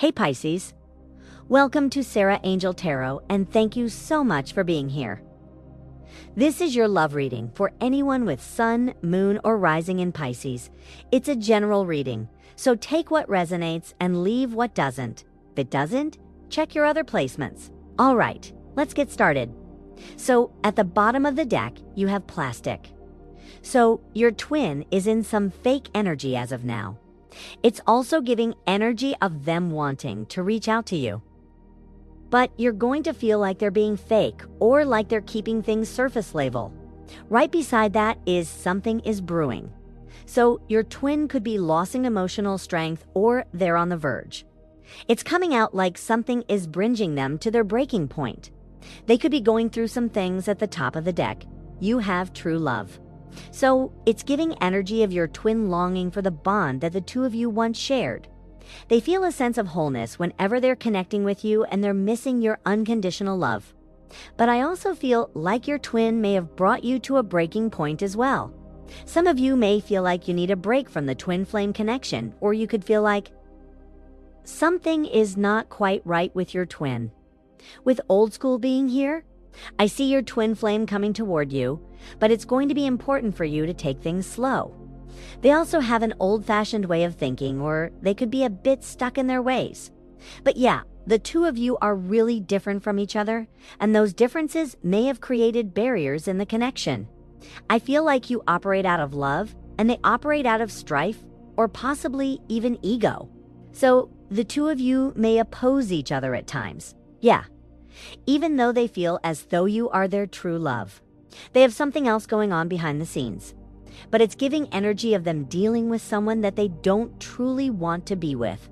Hey Pisces, welcome to Sarah Angel Tarot and thank you so much for being here. This is your love reading for anyone with sun, moon, or rising in Pisces. It's a general reading, so take what resonates and leave what doesn't. If it doesn't, check your other placements. All right, let's get started. So at the bottom of the deck, you have plastic. So your twin is in some fake energy as of now. It's also giving energy of them wanting to reach out to you. But you're going to feel like they're being fake or like they're keeping things surface level. Right beside that is something is brewing. So your twin could be losing emotional strength or they're on the verge. It's coming out like something is bringing them to their breaking point. They could be going through some things at the top of the deck. You have true love. So it's giving energy of your twin longing for the bond that the two of you once shared. They feel a sense of wholeness whenever they're connecting with you and they're missing your unconditional love. But I also feel like your twin may have brought you to a breaking point as well. Some of you may feel like you need a break from the twin flame connection, or you could feel like something is not quite right with your twin. With old school being here, I see your twin flame coming toward you, but it's going to be important for you to take things slow. They also have an old-fashioned way of thinking, or they could be a bit stuck in their ways. But yeah, the two of you are really different from each other, and those differences may have created barriers in the connection. I feel like you operate out of love, and they operate out of strife, or possibly even ego. So the two of you may oppose each other at times. Yeah. Even though they feel as though you are their true love. They have something else going on behind the scenes. But it's giving energy of them dealing with someone that they don't truly want to be with.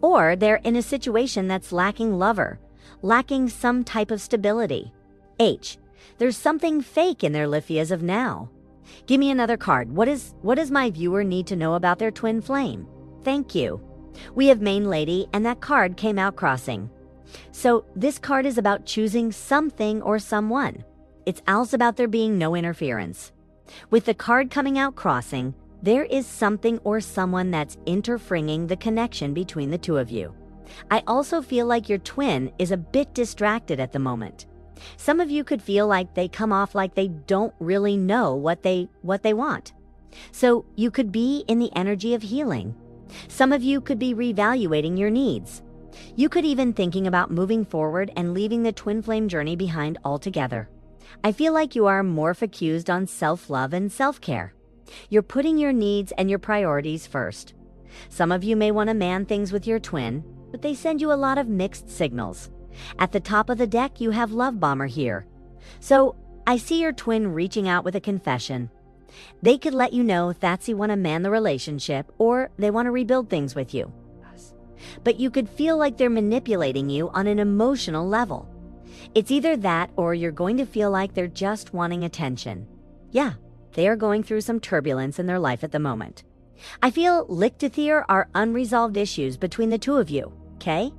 Or they're in a situation that's lacking lover, lacking some type of stability. H. There's something fake in their life as of now. Give me another card. What does my viewer need to know about their twin flame? Thank you. We have main lady, and that card came out crossing. So this card is about choosing something or someone. It's also about there being no interference. With the card coming out crossing, there is something or someone that's interfering the connection between the two of you. I also feel like your twin is a bit distracted at the moment. Some of you could feel like they come off like they don't really know what they want. So you could be in the energy of healing. Some of you could be reevaluating your needs. You could even thinking about moving forward and leaving the twin flame journey behind altogether. I feel like you are more focused on self-love and self-care. You're putting your needs and your priorities first. Some of you may want to man things with your twin, but they send you a lot of mixed signals. At the top of the deck, you have Love Bomber here. So I see your twin reaching out with a confession. They could let you know if that's you want to man the relationship or they want to rebuild things with you. But you could feel like they're manipulating you on an emotional level. It's either that or you're going to feel like they're just wanting attention. Yeah, they are going through some turbulence in their life at the moment. I feel there are unresolved issues between the two of you, okay?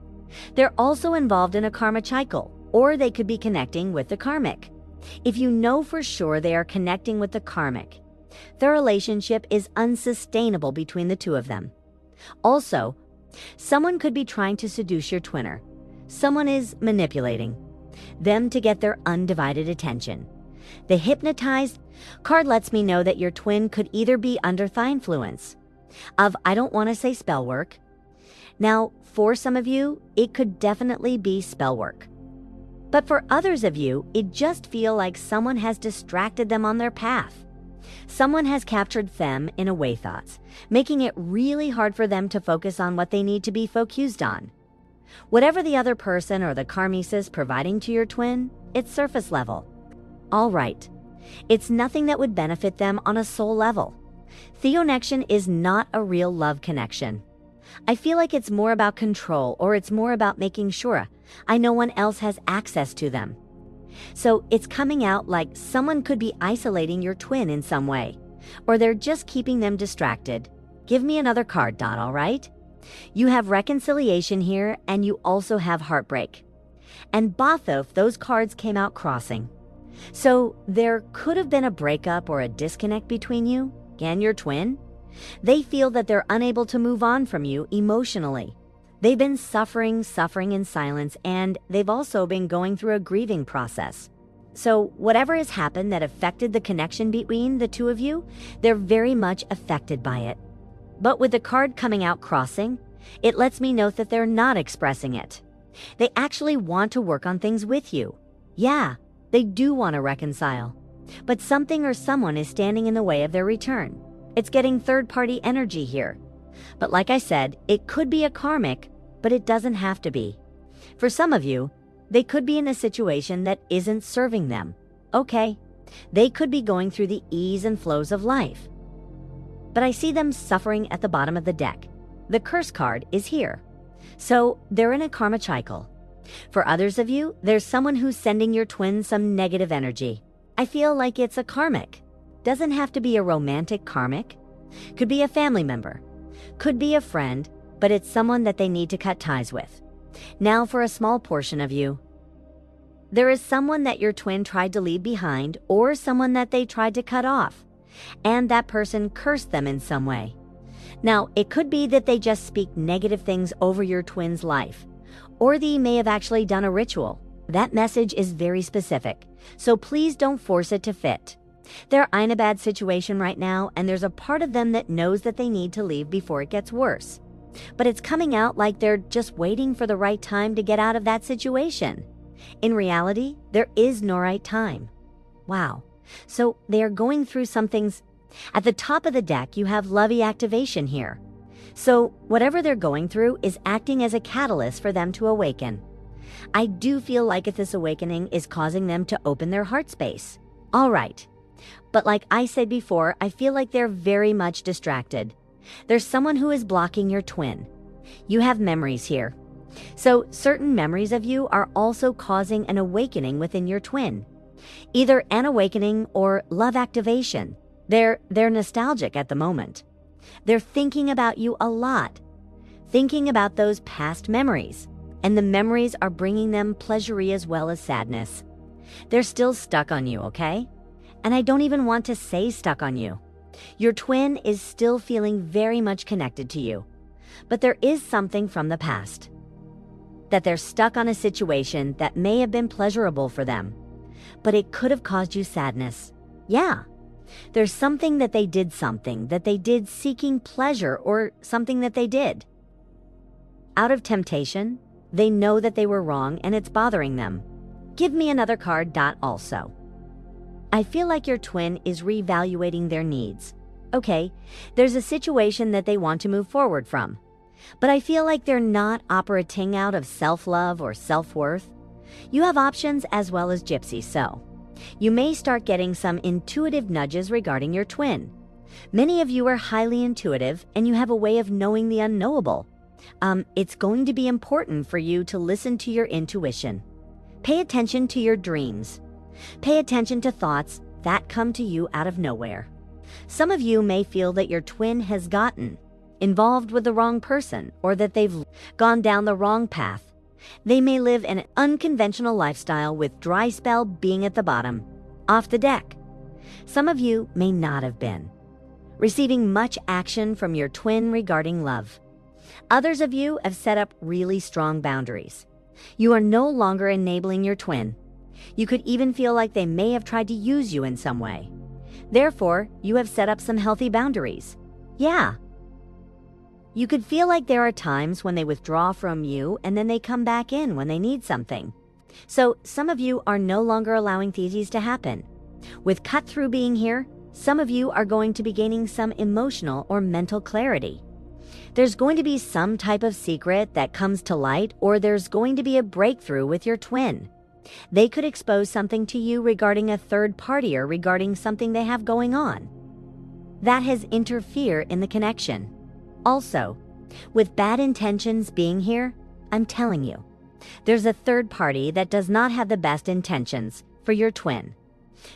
They're also involved in a karma cycle, or they could be connecting with the karmic. If you know for sure they are connecting with the karmic, their relationship is unsustainable between the two of them. Also, someone could be trying to seduce your twinner. Someone is manipulating them to get their undivided attention. The hypnotized card lets me know that your twin could either be under the influence of, I don't want to say spell work. Now, for some of you, it could definitely be spell work. But for others of you, it just feel like someone has distracted them on their path. Someone has captured them in away thoughts, making it really hard for them to focus on what they need to be focused on. Whatever the other person or the karmis is providing to your twin, it's surface level. All right, it's nothing that would benefit them on a soul level. Theonection is not a real love connection. I feel like it's more about control, or it's more about making sure no one else has access to them. So it's coming out like someone could be isolating your twin in some way, or they're just keeping them distracted. Give me another card, all right? You have reconciliation here, and you also have heartbreak. And both of those cards came out crossing. So there could have been a breakup or a disconnect between you and your twin. They feel that they're unable to move on from you emotionally. They've been suffering in silence, and they've also been going through a grieving process. So whatever has happened that affected the connection between the two of you, they're very much affected by it. But with the card coming out crossing, it lets me know that they're not expressing it. They actually want to work on things with you. Yeah, they do want to reconcile. But something or someone is standing in the way of their return. It's getting third-party energy here. But like I said, it could be a karmic, but it doesn't have to be. For some of you, they could be in a situation that isn't serving them. Okay, they could be going through the ease and flows of life. But I see them suffering at the bottom of the deck. The curse card is here. So they're in a karma cycle. For others of you, there's someone who's sending your twin some negative energy. I feel like it's a karmic. Doesn't have to be a romantic karmic. Could be a family member. Could be a friend, but it's someone that they need to cut ties with. Now for a small portion of you. There is someone that your twin tried to leave behind or someone that they tried to cut off, and that person cursed them in some way. Now, it could be that they just speak negative things over your twin's life, or they may have actually done a ritual. That message is very specific, so please don't force it to fit. They're in a bad situation right now, and there's a part of them that knows that they need to leave before it gets worse. But it's coming out like they're just waiting for the right time to get out of that situation. In reality, there is no right time. Wow. So they are going through some things. At the top of the deck, you have lovey activation here. So whatever they're going through is acting as a catalyst for them to awaken. I do feel like if this awakening is causing them to open their heart space. All right. But like I said before, I feel like they're very much distracted. There's someone who is blocking your twin. You have memories here. So certain memories of you are also causing an awakening within your twin. Either an awakening or love activation. They're nostalgic at the moment. They're thinking about you a lot. Thinking about those past memories. And the memories are bringing them pleasure as well as sadness. They're still stuck on you, okay? And I don't even want to say stuck on you. Your twin is still feeling very much connected to you. But there is something from the past. That they're stuck on a situation that may have been pleasurable for them. But it could have caused you sadness. Yeah. There's something that they did seeking pleasure or something that they did. Out of temptation, they know that they were wrong and it's bothering them. Give me another card. Also. I feel like your twin is reevaluating their needs. Okay, there's a situation that they want to move forward from. But I feel like they're not operating out of self-love or self-worth. You have options as well as gypsies, so you may start getting some intuitive nudges regarding your twin. Many of you are highly intuitive and you have a way of knowing the unknowable. It's going to be important for you to listen to your intuition. Pay attention to your dreams. Pay attention to thoughts that come to you out of nowhere. Some of you may feel that your twin has gotten involved with the wrong person or that they've gone down the wrong path. They may live an unconventional lifestyle with dry spell being at the bottom, off the deck. Some of you may not have been receiving much action from your twin regarding love. Others of you have set up really strong boundaries. You are no longer enabling your twin. You could even feel like they may have tried to use you in some way. Therefore, you have set up some healthy boundaries. Yeah. You could feel like there are times when they withdraw from you and then they come back in when they need something. So some of you are no longer allowing these to happen. With cut through being here, some of you are going to be gaining some emotional or mental clarity. There's going to be some type of secret that comes to light, or there's going to be a breakthrough with your twin. They could expose something to you regarding a third party or regarding something they have going on. That has interfered in the connection. Also, with bad intentions being here, I'm telling you, there's a third party that does not have the best intentions for your twin.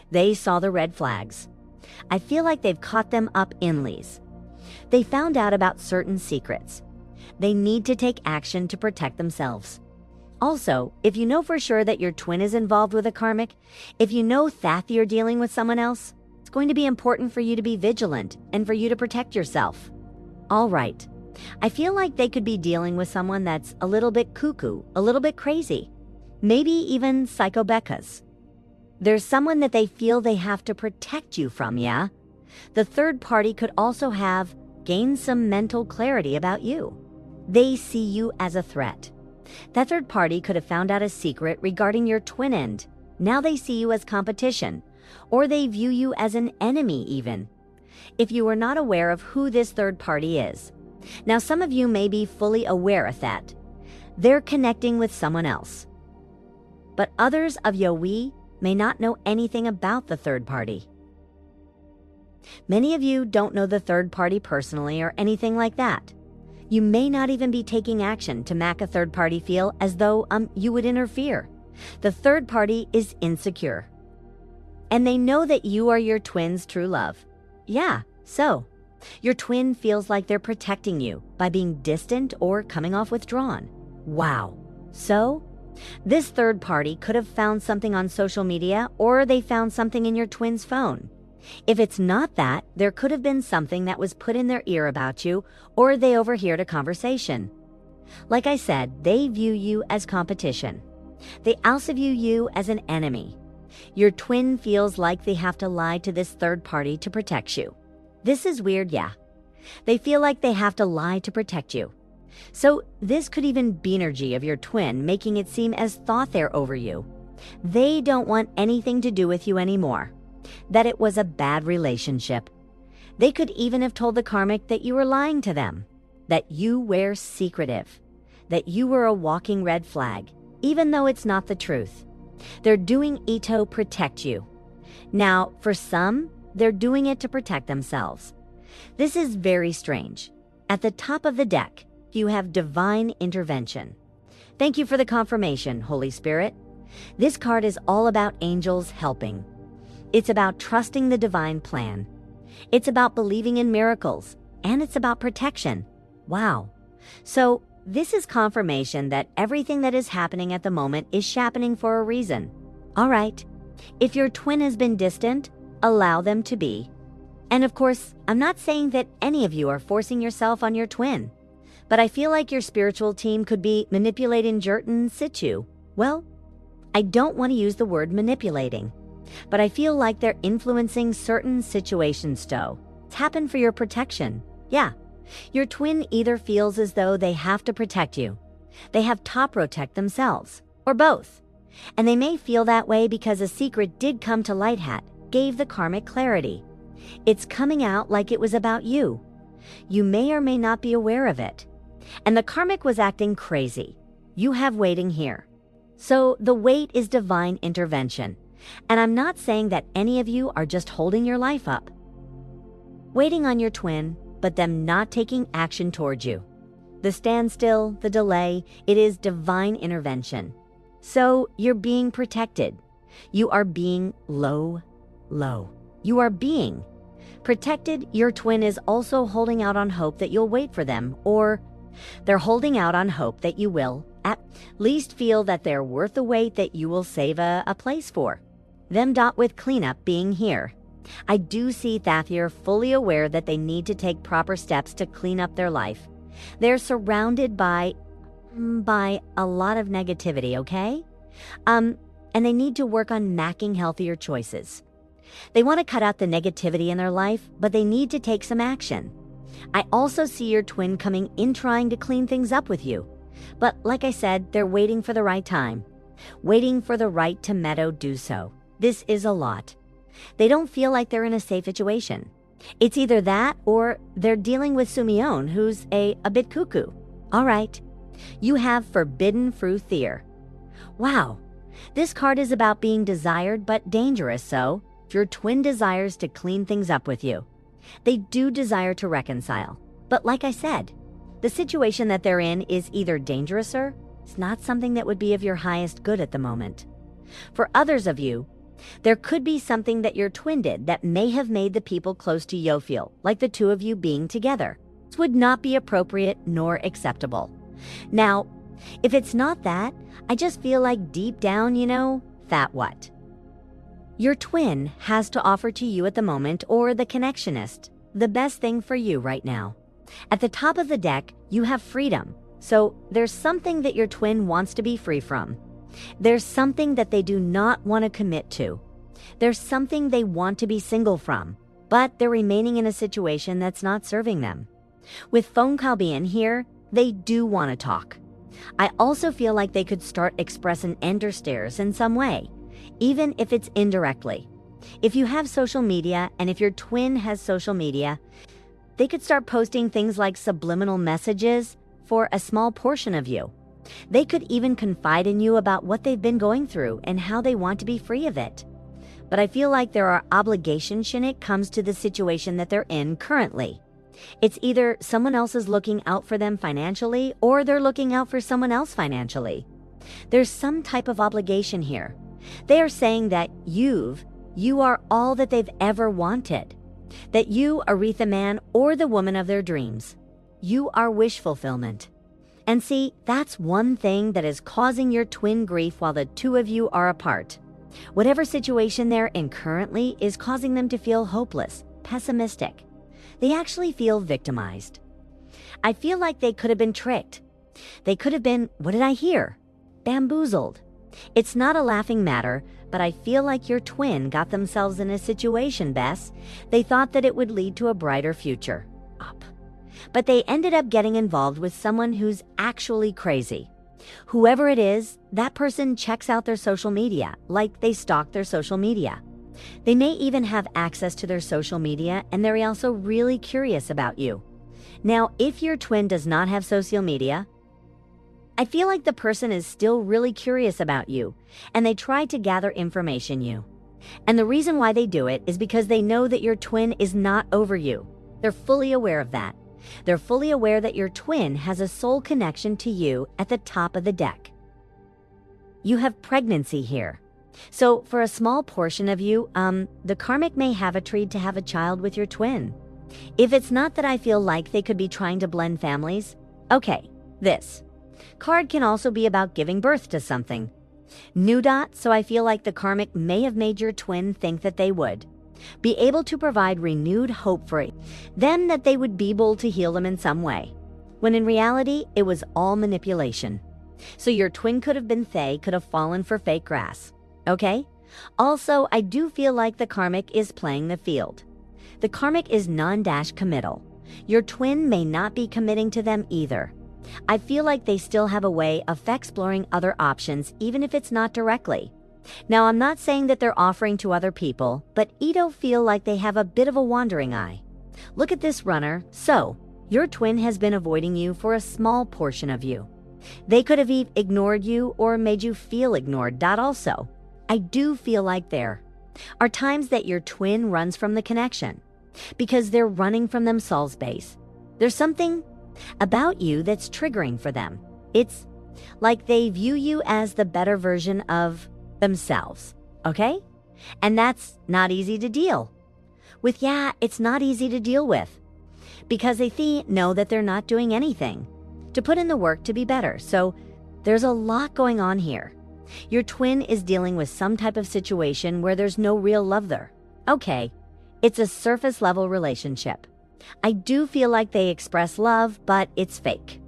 They saw the red flags. I feel like they've caught them up inlies. They found out about certain secrets. They need to take action to protect themselves. Also, if you know for sure that your twin is involved with a karmic, if you know that you're dealing with someone else, it's going to be important for you to be vigilant and for you to protect yourself. All right, I feel like they could be dealing with someone that's a little bit cuckoo, a little bit crazy, maybe even psychobecas. There's someone that they feel they have to protect you from, yeah? The third party could also have gained some mental clarity about you. They see you as a threat. That third party could have found out a secret regarding your twin end. Now they see you as competition, or they view you as an enemy even. If you are not aware of who this third party is, now some of you may be fully aware of that. They're connecting with someone else. But others of Yowie may not know anything about the third party. Many of you don't know the third party personally or anything like that. You may not even be taking action to make a third party feel as though you would interfere. The third party is insecure. And they know that you are your twin's true love. Yeah, so your twin feels like they're protecting you by being distant or coming off withdrawn. Wow. So, this third party could have found something on social media, or they found something in your twin's phone. If it's not that, there could have been something that was put in their ear about you, or they overheard a conversation. Like I said, they view you as competition. They also view you as an enemy. Your twin feels like they have to lie to this third party to protect you. This is weird, yeah. They feel like they have to lie to protect you. So this could even be energy of your twin making it seem as thought they're over you. They don't want anything to do with you anymore. That it was a bad relationship. They could even have told the karmic that you were lying to them, that you were secretive, that you were a walking red flag, even though it's not the truth. They're doing it to protect you. Now, for some, they're doing it to protect themselves. This is very strange. At the top of the deck, you have divine intervention. Thank you for the confirmation, Holy Spirit. This card is all about angels helping. It's about trusting the divine plan. It's about believing in miracles, and it's about protection. Wow. So, this is confirmation that everything that is happening at the moment is happening for a reason. All right. If your twin has been distant, allow them to be. And of course, I'm not saying that any of you are forcing yourself on your twin, but I feel like your spiritual team could be manipulating Jert in situ. Well, I don't want to use the word manipulating, but I feel like they're influencing certain situations though. It's happened for your protection. Yeah, your twin either feels as though they have to protect you, they have to protect themselves, or both. And they may feel that way because a secret did come to light gave the karmic clarity. It's coming out like it was about you. You may or may not be aware of it. And the karmic was acting crazy. You have waiting here. So the wait is divine intervention. And I'm not saying that any of you are just holding your life up, waiting on your twin, but them not taking action towards you. The standstill, the delay, it is divine intervention. So you're being protected. You are being low. You are being protected. Your twin is also holding out on hope that you'll wait for them, or they're holding out on hope that you will at least feel that they're worth the wait, that you will save a place for them. With cleanup being here, I do see that you're fully aware that they need to take proper steps to clean up their life. They're surrounded by a lot of negativity, okay? And they need to work on making healthier choices. They want to cut out the negativity in their life, but they need to take some action. I also see your twin coming in trying to clean things up with you. But like I said, they're waiting for the right time, waiting for the right to do so. This is a lot. They don't feel like they're in a safe situation. It's either that or they're dealing with Sumion, who's a bit cuckoo. All right, you have Forbidden Fruit here. Wow, this card is about being desired but dangerous, so if your twin desires to clean things up with you, they do desire to reconcile. But like I said, the situation that they're in is either dangerous or it's not something that would be of your highest good at the moment. For others of you, there could be something that your twin did that may have made the people close to you feel like the two of you being together. This would not be appropriate nor acceptable. Now, if it's not that, I just feel like deep down, that what your twin has to offer to you at the moment, or the connectionist, the best thing for you right now. At the top of the deck, you have freedom. So there's something that your twin wants to be free from. There's something that they do not want to commit to. There's something they want to be single from, but they're remaining in a situation that's not serving them. With phone call being here, they do want to talk. I also feel like they could start expressing understares in some way, even if it's indirectly. If you have social media, and if your twin has social media, they could start posting things like subliminal messages for a small portion of you. They could even confide in you about what they've been going through and how they want to be free of it. But I feel like there are obligations when it comes to the situation that they're in currently. It's either someone else is looking out for them financially, or they're looking out for someone else financially. There's some type of obligation here. They are saying that you are all that they've ever wanted. That you are the man or the woman of their dreams. You are wish fulfillment. And see, that's one thing that is causing your twin grief while the two of you are apart. Whatever situation they're in currently is causing them to feel hopeless, pessimistic. They actually feel victimized. I feel like they could have been tricked. They could have been, what did I hear? Bamboozled. It's not a laughing matter, but I feel like your twin got themselves in a situation, Bess. They thought that it would lead to a brighter future. Up. But they ended up getting involved with someone who's actually crazy. Whoever it is, that person checks out their social media, like they stalk their social media. They may even have access to their social media, and they're also really curious about you. Now, if your twin does not have social media, I feel like the person is still really curious about you, and they try to gather information you. And the reason why they do it is because they know that your twin is not over you. They're fully aware of that. They're fully aware that your twin has a soul connection to you at the top of the deck. You have pregnancy here. So for a small portion of you, the karmic may have agreed to have a child with your twin. If it's not that I feel like they could be trying to blend families, okay, this card can also be about giving birth to something. New dot, so I feel like the karmic may have made your twin think that they would be able to provide renewed hope for them, that they would be able to heal them in some way, when in reality, it was all manipulation. So your twin could have been could have fallen for fake grass. Okay? Also, I do feel like the karmic is playing the field. The karmic is non-committal. Your twin may not be committing to them either. I feel like they still have a way of exploring other options, even if it's not directly. Now, I'm not saying that they're offering to other people, but Ito feel like they have a bit of a wandering eye. Look at this runner. So, your twin has been avoiding you for a small portion of you. They could have ignored you or made you feel ignored. That also. I do feel like there are times that your twin runs from the connection because they're running from themselves base. There's something about you that's triggering for them. It's like they view you as the better version of themselves, okay? And that's not easy to deal with. Yeah, it's not easy to deal with because they know that they're not doing anything to put in the work to be better. So there's a lot going on here. Your twin is dealing with some type of situation where there's no real love there. Okay, it's a surface level relationship. I do feel like they express love, but it's fake.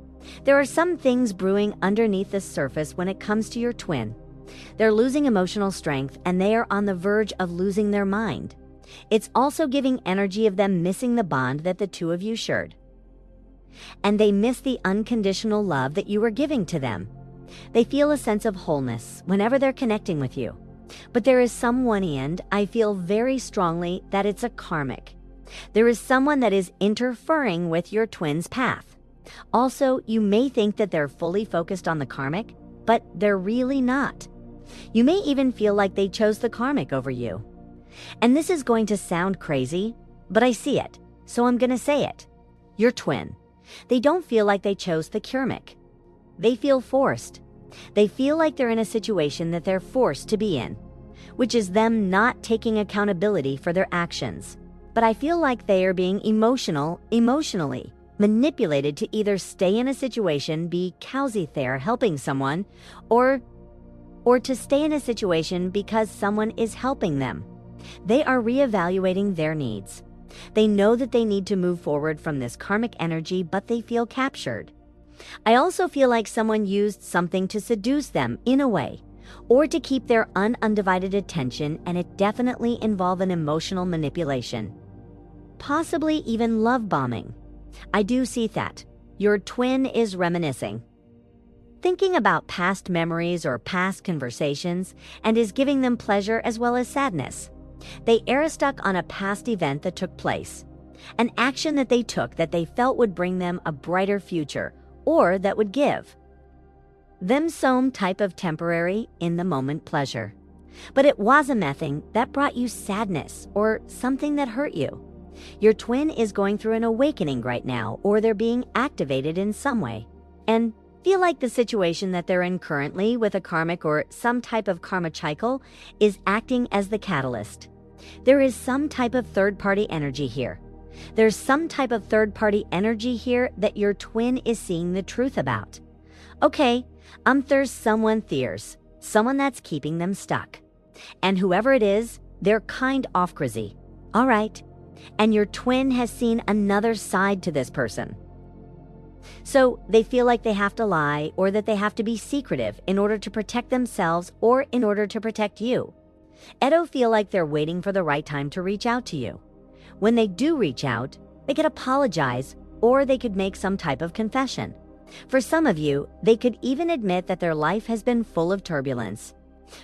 There are some things brewing underneath the surface when it comes to your twin. They're losing emotional strength, and they are on the verge of losing their mind. It's also giving energy of them missing the bond that the two of you shared. And they miss the unconditional love that you were giving to them. They feel a sense of wholeness whenever they're connecting with you. But there is someone, and I feel very strongly that it's a karmic. There is someone that is interfering with your twin's path. Also, you may think that they're fully focused on the karmic, but they're really not. You may even feel like they chose the karmic over you. And this is going to sound crazy, but I see it, so I'm going to say it. Your twin. They don't feel like they chose the karmic. They feel forced. They feel like they're in a situation that they're forced to be in, which is them not taking accountability for their actions. But I feel like they are being emotionally manipulated to either stay in a situation, be cozy there helping someone, or to stay in a situation because someone is helping them. They are reevaluating their needs. They know that they need to move forward from this karmic energy, but they feel captured. I also feel like someone used something to seduce them in a way, or to keep their undivided attention, and it definitely involved an emotional manipulation. Possibly even love bombing. I do see that. Your twin is reminiscing, thinking about past memories or past conversations, and is giving them pleasure as well as sadness. They are stuck on a past event that took place, an action that they took that they felt would bring them a brighter future, or that would give them some type of temporary, in-the-moment pleasure. But it was a thing that brought you sadness or something that hurt you. Your twin is going through an awakening right now, or they're being activated in some way, and feel like the situation that they're in currently with a karmic or some type of karma cycle is acting as the catalyst. There is some type of third-party energy here. There's some type of third-party energy here that your twin is seeing the truth about. Okay, there's someone that's keeping them stuck. And whoever it is, they're kind of crazy. All right. And your twin has seen another side to this person. So they feel like they have to lie, or that they have to be secretive in order to protect themselves or in order to protect you. Edo feel like they're waiting for the right time to reach out to you. When they do reach out, they could apologize, or they could make some type of confession. For some of you, they could even admit that their life has been full of turbulence.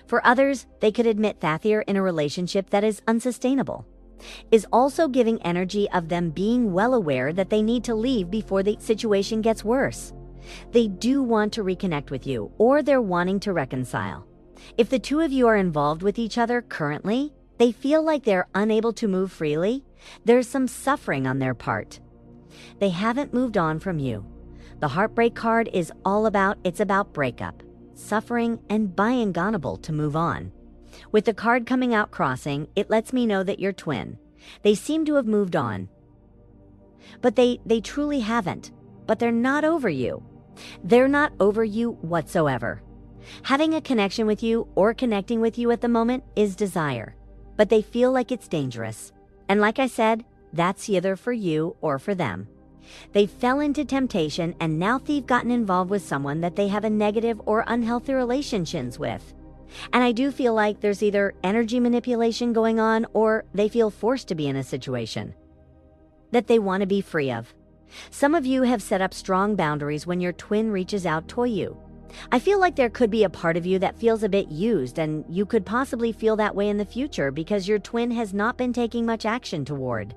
For others, they could admit that they're in a relationship that is unsustainable. Is also giving energy of them being well aware that they need to leave before the situation gets worse. They do want to reconnect with you, or they're wanting to reconcile. If the two of you are involved with each other currently, they feel like they're unable to move freely. There's some suffering on their part. They haven't moved on from you. The heartbreak card is all about, it's about breakup, suffering, and being unable to move on. With the card coming out crossing, it lets me know that your twin, they seem to have moved on. But they truly haven't. But they're not over you. They're not over you whatsoever. Having a connection with you or connecting with you at the moment is desire, but they feel like it's dangerous. And like I said, that's either for you or for them. They fell into temptation, and now they've gotten involved with someone that they have a negative or unhealthy relationships with. And I do feel like there's either energy manipulation going on, or they feel forced to be in a situation that they want to be free of. Some of you have set up strong boundaries when your twin reaches out to you. I feel like there could be a part of you that feels a bit used, and you could possibly feel that way in the future because your twin has not been taking much action toward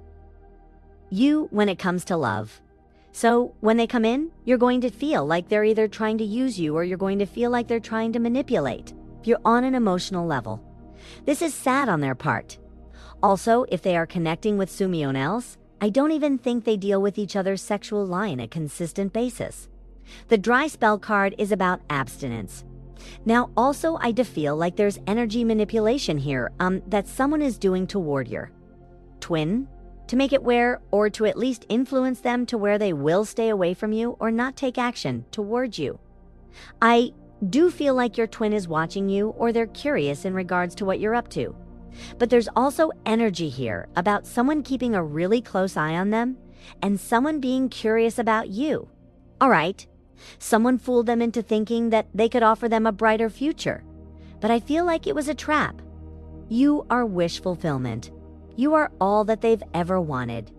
you when it comes to love. So when they come in, you're going to feel like they're either trying to use you, or you're going to feel like they're trying to manipulate. If you're on an emotional level, this is sad on their part. Also, if they are connecting with someone else, I don't even think they deal with each other's sexual lie on a consistent basis. The dry spell card is about abstinence. Now, also, I do feel like there's energy manipulation here that someone is doing toward your twin to make it where, or to at least influence them to where they will stay away from you or not take action towards you. I do feel like your twin is watching you, or they're curious in regards to what you're up to. But there's also energy here about someone keeping a really close eye on them and someone being curious about you. All right, someone fooled them into thinking that they could offer them a brighter future. But I feel like it was a trap. You are wish fulfillment. You are all that they've ever wanted.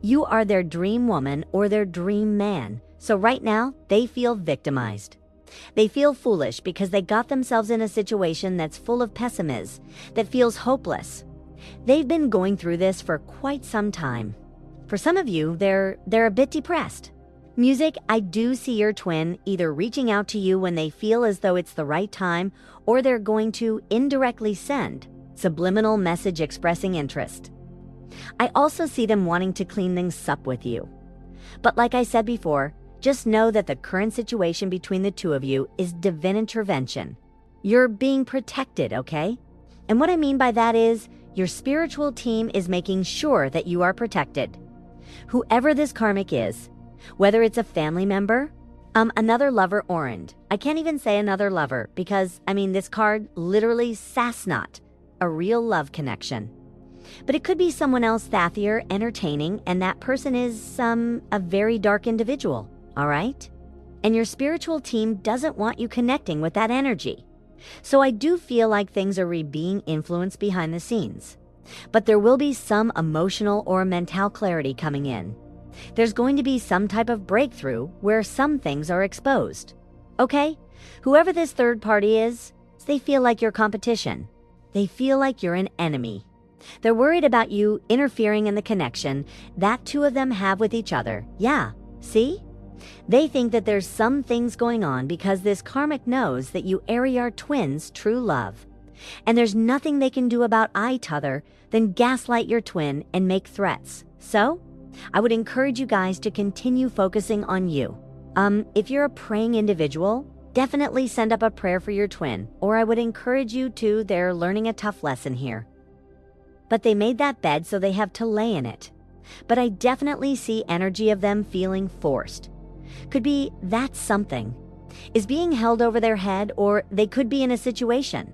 You are their dream woman or their dream man. So right now, they feel victimized. They feel foolish because they got themselves in a situation that's full of pessimism, that feels hopeless. They've been going through this for quite some time. For some of you, they're a bit depressed. Music, I do see your twin either reaching out to you when they feel as though it's the right time, or they're going to indirectly send subliminal message expressing interest. I also see them wanting to clean things up with you. But like I said before, just know that the current situation between the two of you is divine intervention. You're being protected, okay? And what I mean by that is your spiritual team is making sure that you are protected. Whoever this karmic is, whether it's a family member, another lover, I can't even say another lover because, this card literally says not a real love connection. But it could be someone else sassier, entertaining, and that person is a very dark individual, all right? And your spiritual team doesn't want you connecting with that energy. So I do feel like things are being influenced behind the scenes. But there will be some emotional or mental clarity coming in. There's going to be some type of breakthrough where some things are exposed. Okay? Whoever this third party is, they feel like your competition. They feel like you're an enemy. They're worried about you interfering in the connection that two of them have with each other. Yeah, see? They think that there's some things going on because this karmic knows that you Aries are twins' true love. And there's nothing they can do about either than gaslight your twin and make threats. So, I would encourage you guys to continue focusing on you. If you're a praying individual, definitely send up a prayer for your twin, or I would encourage you to, they're learning a tough lesson here. But they made that bed so they have to lay in it. But I definitely see energy of them feeling forced. Could be that something is being held over their head, or they could be in a situation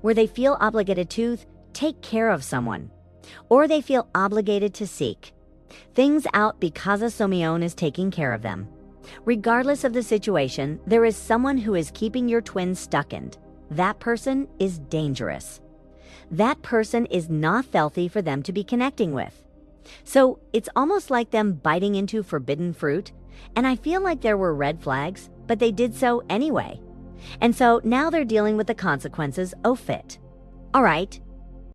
where they feel obligated to take care of someone, or they feel obligated to seek things out because a Somion is taking care of them. Regardless of the situation, there is someone who is keeping your twin stuck in. That person is dangerous. That person is not healthy for them to be connecting with. So it's almost like them biting into forbidden fruit, and I feel like there were red flags, but they did so anyway. And so now they're dealing with the consequences of it. All right,